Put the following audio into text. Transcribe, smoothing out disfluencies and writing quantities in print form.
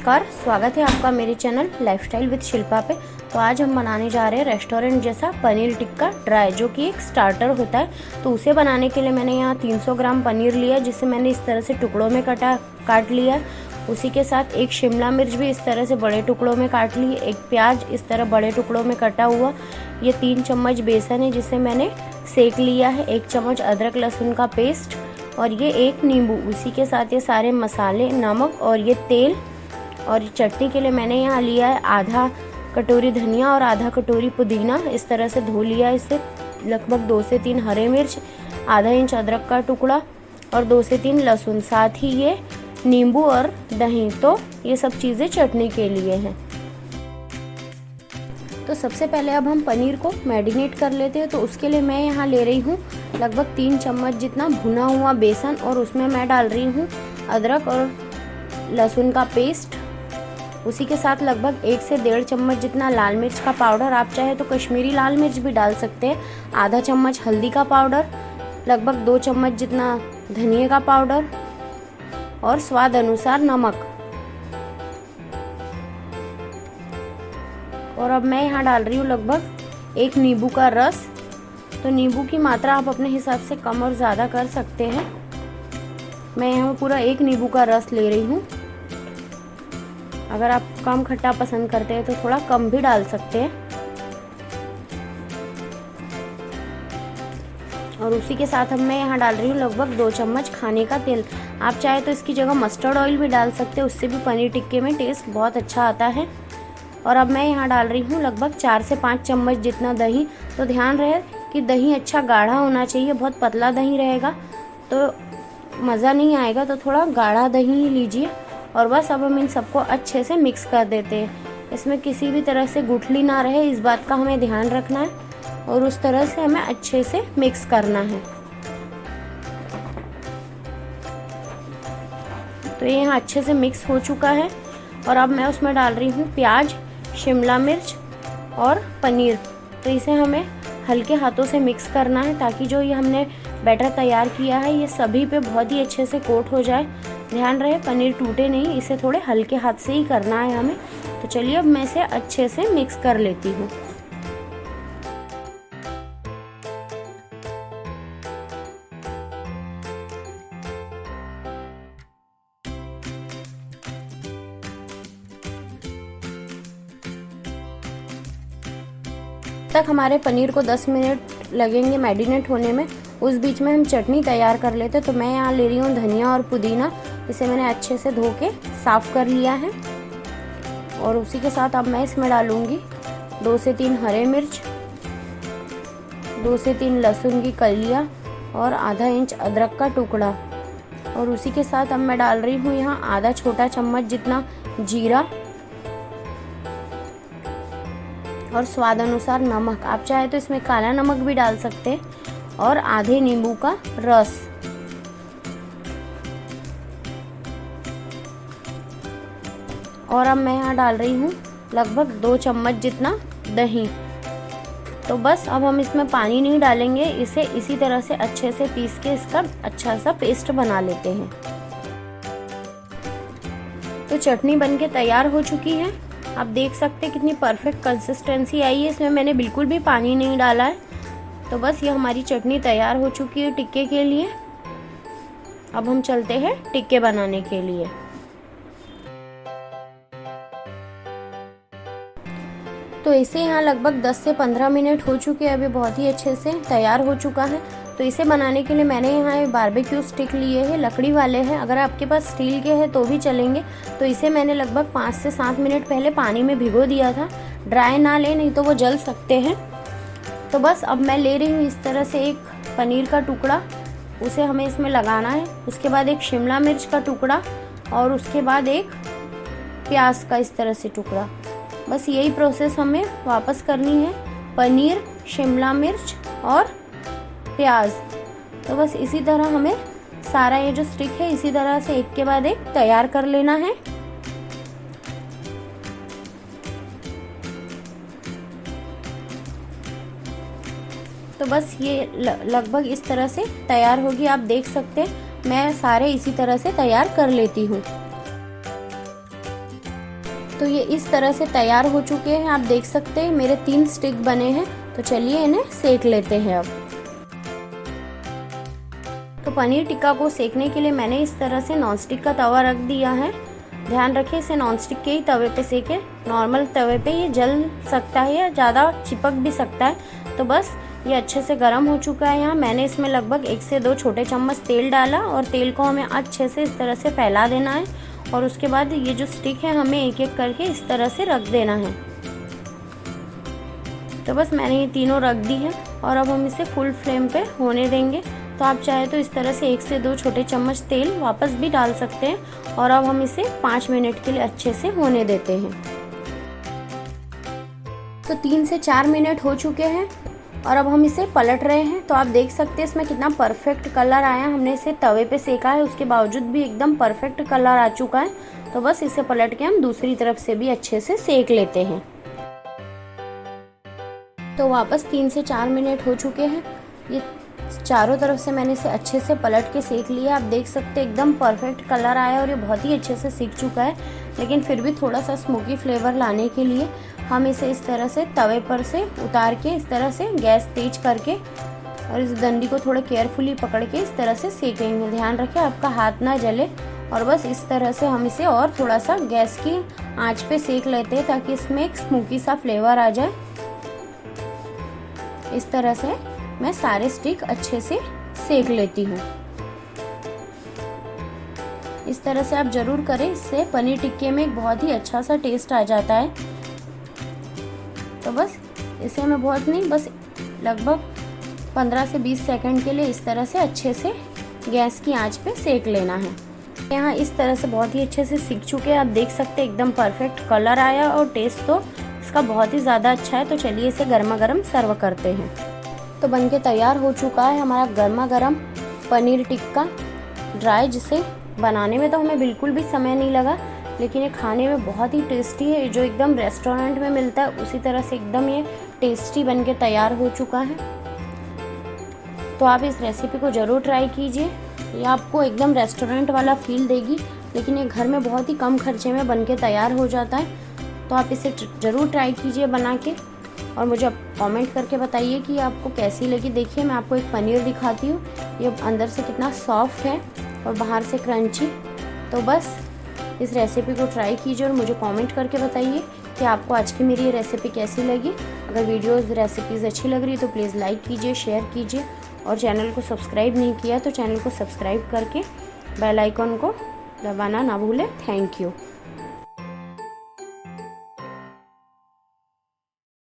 नमस्कार, स्वागत है आपका मेरे चैनल लाइफस्टाइल विद शिल्पा पे। तो आज हम बनाने जा रहे हैं रेस्टोरेंट जैसा पनीर टिक्का ड्राई, जो कि एक स्टार्टर होता है। तो उसे बनाने के लिए मैंने यहाँ 300 ग्राम पनीर लिया, जिसे मैंने इस तरह से टुकड़ों में काट लिया। उसी के साथ एक शिमला मिर्च भी इस तरह से बड़े टुकड़ों में काट ली, एक प्याज इस तरह बड़े टुकड़ों में कटा हुआ, ये 3 चम्मच बेसन है जिसे मैंने सेक लिया है, 1 चम्मच अदरक लहसुन का पेस्ट और ये 1 नींबू। उसी के साथ ये सारे मसाले, नमक और ये तेल। और चटनी के लिए मैंने यहाँ लिया है आधा कटोरी धनिया और आधा कटोरी पुदीना, इस तरह से धो लिया इसे। लगभग 2 से 3 हरे मिर्च, आधा इंच अदरक का टुकड़ा और 2 से 3 लहसुन, साथ ही ये नींबू और दही। तो ये सब चीज़ें चटनी के लिए हैं। तो सबसे पहले अब हम पनीर को मैरिनेट कर लेते हैं। तो उसके लिए मैं यहाँ ले रही हूँ लगभग 3 चम्मच जितना भुना हुआ बेसन, और उसमें मैं डाल रही हूँ अदरक और लहसुन का पेस्ट। उसी के साथ लगभग 1 से 1.5 चम्मच जितना लाल मिर्च का पाउडर, आप चाहे तो कश्मीरी लाल मिर्च भी डाल सकते हैं। आधा चम्मच हल्दी का पाउडर, लगभग 2 चम्मच जितना धनिया का पाउडर और स्वाद अनुसार नमक। और अब मैं यहाँ डाल रही हूँ लगभग 1 नींबू का रस। तो नींबू की मात्रा आप अपने हिसाब से कम और ज़्यादा कर सकते हैं। मैं यहाँ पूरा 1 नींबू का रस ले रही हूँ। अगर आप कम खट्टा पसंद करते हैं तो थोड़ा कम भी डाल सकते हैं। और उसी के साथ अब मैं यहाँ डाल रही हूँ लगभग 2 चम्मच खाने का तेल। आप चाहे तो इसकी जगह मस्टर्ड ऑयल भी डाल सकते हैं, उससे भी पनीर टिक्के में टेस्ट बहुत अच्छा आता है। और अब मैं यहाँ डाल रही हूँ लगभग 4 से 5 चम्मच जितना दही। तो ध्यान रहे कि दही अच्छा गाढ़ा होना चाहिए, बहुत पतला दही रहेगा तो मज़ा नहीं आएगा, तो थोड़ा गाढ़ा दही ही लीजिए। और बस अब हम इन सबको अच्छे से मिक्स कर देते हैं। इसमें किसी भी तरह से गुठली ना रहे, इस बात का हमें ध्यान रखना है, और उस तरह से हमें अच्छे से मिक्स करना है। तो ये यहाँ अच्छे से मिक्स हो चुका है। और अब मैं उसमें डाल रही हूँ प्याज, शिमला मिर्च और पनीर। तो इसे हमें हल्के हाथों से मिक्स करना है, ताकि जो ये हमने बैटर तैयार किया है ये सभी पे बहुत ही अच्छे से कोट हो जाए। ध्यान रहे पनीर टूटे नहीं, इसे थोड़े हल्के हाथ से ही करना है हमें। तो चलिए अब मैं इसे अच्छे से मिक्स कर लेती हूँ। तक हमारे पनीर को 10 मिनट लगेंगे मैरिनेट होने में। उस बीच में हम चटनी तैयार कर लेते। तो मैं यहाँ ले रही हूँ धनिया और पुदीना, इसे मैंने अच्छे से धो के साफ़ कर लिया है। और उसी के साथ अब मैं इसमें डालूँगी 2 से 3 हरे मिर्च, 2 से 3 लहसुन की कलियाँ और आधा इंच अदरक का टुकड़ा। और उसी के साथ अब मैं डाल रही हूँ यहाँ आधा छोटा चम्मच जितना जीरा और स्वाद अनुसार नमक। आप चाहे तो इसमें काला नमक भी डाल सकते हैं, और आधे नींबू का रस। और अब मैं यहाँ डाल रही हूँ लगभग 2 चम्मच जितना दही। तो बस अब हम इसमें पानी नहीं डालेंगे, इसे इसी तरह से अच्छे से पीस के इसका अच्छा सा पेस्ट बना लेते हैं। तो चटनी बनके तैयार हो चुकी है। आप देख सकते हैं कितनी परफेक्ट कंसिस्टेंसी आई है, इसमें मैंने बिल्कुल भी पानी नहीं डाला है। तो बस ये हमारी चटनी तैयार हो चुकी है टिक्के के लिए। अब हम चलते हैं टिक्के बनाने के लिए। तो इसे यहाँ लगभग 10 से 15 मिनट हो चुके हैं, अभी बहुत ही अच्छे से तैयार हो चुका है। तो इसे बनाने के लिए मैंने यहाँ बारबेक्यू स्टिक लिए हैं, लकड़ी वाले हैं। अगर आपके पास स्टील के हैं तो भी चलेंगे। तो इसे मैंने लगभग 5 से 7 मिनट पहले पानी में भिगो दिया था। ड्राई ना लें, नहीं तो वो जल सकते हैं। तो बस अब मैं ले रही हूँ इस तरह से एक पनीर का टुकड़ा, उसे हमें इसमें लगाना है। उसके बाद एक शिमला मिर्च का टुकड़ा, और उसके बाद एक प्याज का इस तरह से टुकड़ा। बस यही प्रोसेस हमें वापस करनी है, पनीर, शिमला मिर्च और प्याज। तो बस इसी तरह हमें सारा ये जो स्टिक है इसी तरह से एक के बाद एक तैयार कर लेना है। तो बस ये लगभग इस तरह से तैयार होगी। आप देख सकते हैं मैं सारे इसी तरह से तैयार कर लेती हूँ। तो ये इस तरह से तैयार हो चुके हैं। आप देख सकते हैं मेरे 3 स्टिक बने हैं। तो चलिए इन्हें सेक लेते हैं अब। तो पनीर टिक्का को सेकने के लिए मैंने इस तरह से नॉनस्टिक का तवा रख दिया है। ध्यान रखें इसे नॉनस्टिक के ही तवे पे सेकें। नॉर्मल तवे पे ये जल सकता है या ज़्यादा चिपक भी सकता है। तो बस ये अच्छे से गर्म हो चुका है। यहाँ मैंने इसमें लगभग 1 से 2 छोटे चम्मच तेल डाला और तेल को हमें अच्छे से इस तरह से फैला देना है। और उसके बाद ये जो स्टिक है हमें एक एक करके इस तरह से रख देना है। तो बस मैंने ये तीनों रख दी है और अब हम इसे फुल फ्लेम पे होने देंगे। तो आप चाहे तो इस तरह से 1 से 2 छोटे चम्मच तेल वापस भी डाल सकते हैं। और अब हम इसे 5 मिनट के लिए अच्छे से होने देते हैं। तो 3 से 4 मिनट हो चुके हैं और अब हम इसे पलट रहे हैं। तो आप देख सकते हैं इसमें कितना परफेक्ट कलर आया। हमने इसे तवे पे सेका है, उसके बावजूद भी एकदम परफेक्ट कलर आ चुका है। तो बस इसे पलट के हम दूसरी तरफ से भी अच्छे से सेक लेते हैं। तो वापस 3 से 4 मिनट हो चुके हैं। ये चारों तरफ से मैंने इसे अच्छे से पलट के सेक लिया। आप देख सकते हैं एकदम परफेक्ट कलर आया और ये बहुत ही अच्छे से सीख चुका है। लेकिन फिर भी थोड़ा सा स्मोकी फ्लेवर लाने के लिए हम इसे इस तरह से तवे पर से उतार के इस तरह से गैस तेज करके और इस डंडी को थोड़ा केयरफुली पकड़ के इस तरह से सेकेंगे। ध्यान रखें आपका हाथ ना जले। और बस इस तरह से हम इसे और थोड़ा सा गैस की आंच पे सेक लेते हैं ताकि इसमें एक स्मोकी सा फ्लेवर आ जाए। इस तरह से मैं सारे स्टिक अच्छे से सेक लेती हूँ। इस तरह से आप ज़रूर करें, इससे पनीर टिक्के में एक बहुत ही अच्छा सा टेस्ट आ जाता है। तो बस इसे मैं बहुत नहीं, बस लगभग 15 से 20 सेकंड के लिए इस तरह से अच्छे से गैस की आंच पे सेक लेना है। यहाँ इस तरह से बहुत ही अच्छे से सीख चुके हैं। आप देख सकते हैं एकदम परफेक्ट कलर आया और टेस्ट तो इसका बहुत ही ज़्यादा अच्छा है। तो चलिए इसे गर्मा गर्म सर्व करते हैं। तो बनके तैयार हो चुका है हमारा गर्मा गर्म पनीर टिक्का ड्राई, जिसे बनाने में तो हमें बिल्कुल भी समय नहीं लगा, लेकिन ये खाने में बहुत ही टेस्टी है। जो एकदम रेस्टोरेंट में मिलता है उसी तरह से एकदम ये टेस्टी बनके तैयार हो चुका है। तो आप इस रेसिपी को ज़रूर ट्राई कीजिए। ये आपको एकदम रेस्टोरेंट वाला फील देगी, लेकिन ये घर में बहुत ही कम खर्चे में बनके तैयार हो जाता है। तो आप इसे ज़रूर ट्राई कीजिए बना के और मुझे कमेंट करके बताइए कि आपको कैसी लगी। देखिए मैं आपको एक पनीर दिखाती हूँ, ये अंदर से कितना सॉफ्ट है और बाहर से क्रंची। तो बस इस रेसिपी को ट्राई कीजिए और मुझे कमेंट करके बताइए कि आपको आज की मेरी ये रेसिपी कैसी लगी। अगर वीडियोज़ रेसिपीज़ अच्छी लग रही है तो प्लीज़ लाइक कीजिए, शेयर कीजिए और चैनल को सब्सक्राइब नहीं किया तो चैनल को सब्सक्राइब करके बेल आइकन को दबाना ना भूलें। Thank you.